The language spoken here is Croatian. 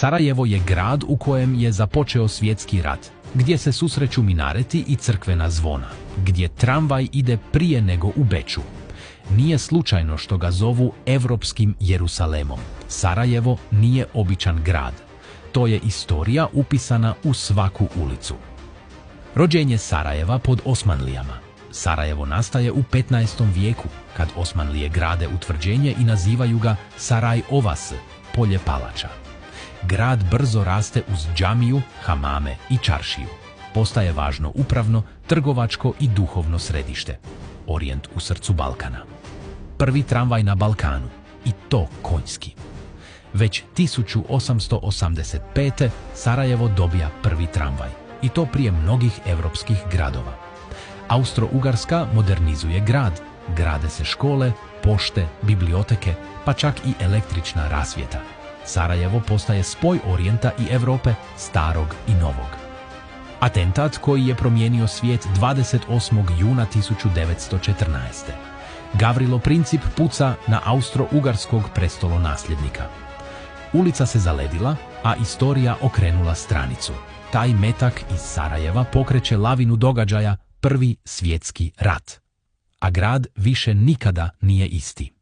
Sarajevo je grad u kojem je započeo svjetski rat, gdje se susreću minareti i crkvena zvona, gdje tramvaj ide prije nego u Beču. Nije slučajno što ga zovu Evropskim Jerusalemom. Sarajevo nije običan grad. To je istorija upisana u svaku ulicu. Rođenje Sarajeva pod Osmanlijama. Sarajevo nastaje u 15. vijeku, kad Osmanlije grade utvrđenje i nazivaju ga Saraj Ovas, polje palača. Grad brzo raste uz džamiju, hamame i čaršiju. Postaje važno upravno, trgovačko i duhovno središte. Orijent u srcu Balkana. Prvi tramvaj na Balkanu, i to konjski. Već 1885. Sarajevo dobija prvi tramvaj, i to prije mnogih evropskih gradova. Austro-Ugarska modernizuje grad, grade se škole, pošte, biblioteke, pa čak i električna rasvjeta. Sarajevo postaje spoj Orijenta i Europe, starog i novog. Atentat koji je promijenio svijet 28. juna 1914. Gavrilo Princip puca na austro-ugarskog prestolonasljednika. Ulica se zaledila, a istorija okrenula stranicu. Taj metak iz Sarajeva pokreće lavinu događaja, Prvi svjetski rat. A grad više nikada nije isti.